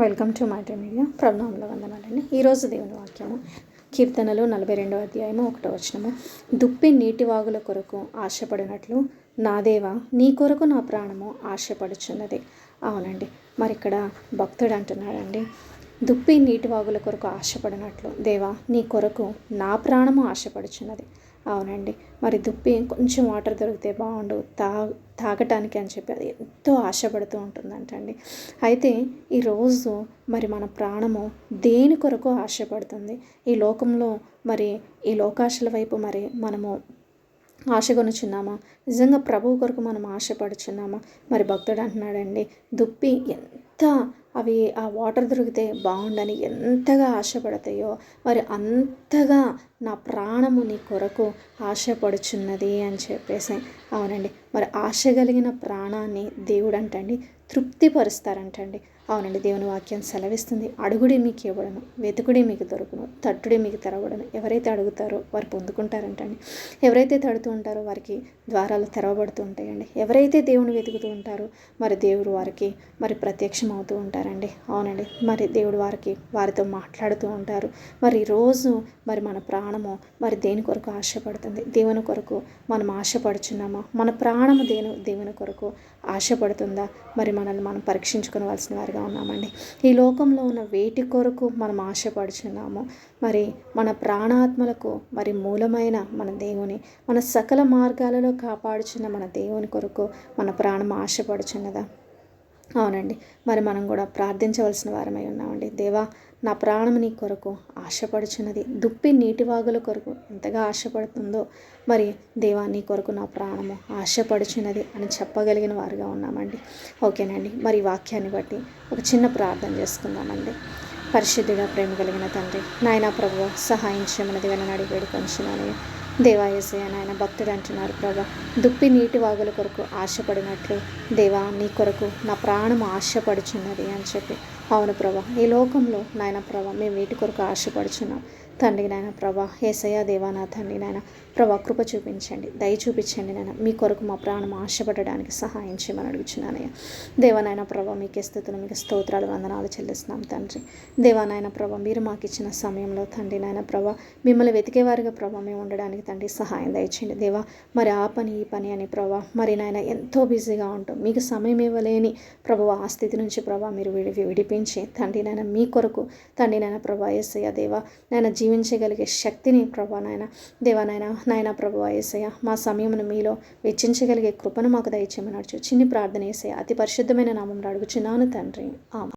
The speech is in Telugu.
Welcome to my media. ప్రణామముల వందనాలండి. ఈరోజు దేవుని వాక్యము కీర్తనలు 42వ అధ్యాయము 1వ వచనము. దుప్పి నీటి వాగుల కొరకు ఆశపడినట్లు నా దేవా నీ కొరకు నా ప్రాణము ఆశపడుచున్నది. అవునండి, మరి ఇక్కడ భక్తుడు అంటున్నాడండి, దుప్పి నీటి వాగుల కొరకు ఆశపడినట్లు దేవా నీ కొరకు నా ప్రాణము ఆశపడుచున్నది. అవునండి, మరి దుప్పి కొంచెం వాటర్ దొరికితే బాగుండు తాగటానికి అని చెప్పి అది ఎంతో ఆశపడుతూ ఉంటుందంటండి. అయితే ఈరోజు మరి మన ప్రాణము దేని కొరకు ఆశపడుతుంది? ఈ లోకంలో మరి ఈ లోకాశల వైపు మరి మనము ఆశగొనుచున్నామా? నిజంగా ప్రభువు కొరకు మనం ఆశపడుచున్నామా? మరి భక్తుడు అంటున్నాడండి, దుప్పి ఎంత ఆ వాటర్ దొరికితే బాగుండని ఎంతగా ఆశపడతాయో మరి అంతగా నా ప్రాణము నీ కొరకు ఆశపడుచున్నది అని చెప్పేసి. అవునండి, మరి ఆశ కలిగిన ప్రాణాన్ని దేవుడు అంటండి తృప్తిపరుస్తారంటండి. అవునండి, దేవుని వాక్యం సెలవిస్తుంది, అడుగుడి మీకు ఇవ్వడను, వెతుకుడి మీకు దొరుకును, తట్టుడి మీకు తెరవడను. ఎవరైతే అడుగుతారో వారు పొందుకుంటారంటండి. ఎవరైతే తడుతూ ఉంటారో వారికి ద్వారాలు తెరవబడుతూ ఉంటాయండి. ఎవరైతే దేవుని వెతుకుతూ ఉంటారో మరి దేవుడు వారికి మరి ప్రత్యక్షం అవుతూ ఉంటారండి. అవునండి, మరి దేవుడు వారితో మాట్లాడుతూ ఉంటారు. మరి ఈరోజు మరి మన ప్రాణము మరి దేని కొరకు ఆశపడుతుంది? దేవుని కొరకు మనం ఆశపడుచున్నామా? మన ప్రాణము దేవుని కొరకు ఆశపడుతుందా? మరి మనల్ని మనం పరీక్షించుకోవాల్సిన వారిగా ఉన్నామండి. ఈ లోకంలో ఉన్న వేటి కొరకు మనం ఆశపడుచున్నాము? మరి మన ప్రాణాత్మలకు మరి మూలమైన మన దేవుని, మన సకల మార్గాలలో కాపాడుచున్న మన దేవుని కొరకు మన ప్రాణం ఆశపడుచున్నదా? అవునండి, మరి మనం కూడా ప్రార్థించవలసిన వారమై ఉన్నామండి. దేవా నా ప్రాణం నీ కొరకు ఆశపడుచున్నది. దుప్పి నీటి వాగుల కొరకు ఎంతగా ఆశపడుతుందో మరి దేవా నీ కొరకు నా ప్రాణము ఆశపడుచున్నది అని చెప్పగలిగిన వారుగా ఉన్నామండి. ఓకేనండి, మరి వాక్యాన్ని బట్టి ఒక చిన్న ప్రార్థన చేసుకుందామండి. పరిశుద్ధిగా ప్రేమ కలిగిన తండ్రి, నాయనా ప్రభువా సహాయం చేయమన్నది వినని అడిగి వేడుకొంచున్నాను. దేవా యేసయ్య నాయన భక్తుడు అంటున్నారు, ప్రభా దుప్పి నీటి వాగుల కొరకు ఆశపడినట్లు దేవా నీ కొరకు నా ప్రాణం ఆశపడుచున్నది అని చెప్పి. అవును ప్రభా, ఈ లోకంలో నాయన ప్రభా మేము వీటి కొరకు ఆశపడుచున్నాం తండ్రి. నాయన ప్రభా యేసయ్య దేవా నా తండ్రి నాయన ప్రభా కృప చూపించండి, దయ చూపించండి నాయన. మీ కొరకు మా ప్రాణం ఆశపడడానికి సహాయం చేయమని అడుగుచున్నానయ్య. దేవానాయన ప్రభా మీకే స్థుతులు, మీకు స్తోత్రాలు, వందనాలు చెల్లిస్తున్నాం తండ్రి. దేవానాయన ప్రభా మీరు మాకు ఇచ్చిన సమయంలో తండ్రి నాయన ప్రభా మిమ్మల్ని వెతికేవారిగా ప్రభా మేము ఉండడానికి తండ్రి సహాయం దయచేయండి దేవా. మరి ఆ పని ఈ పని అని ప్రభా మరి నాయన ఎంతో బిజీగా ఉంటాం, మీకు సమయం ఇవ్వలేని ప్రభు ఆ స్థితి నుంచి ప్రభా మీరు విడిపించి తండ్రి నాయన మీ కొరకు తండ్రి నాయన ప్రభా యేసయ్య దేవా నాయన జీవించగలిగే శక్తిని ప్రభా నాయన ప్రభు యేసయ్య మా సమయమును మీలో వెచ్చించగలిగే కృపను మాకు దయచేయమని చిన్ని ప్రార్థన యేసయ్య అతి పరిశుద్ధమైన నామంలో అడుగుచున్నాను తండ్రి. ఆమేన్.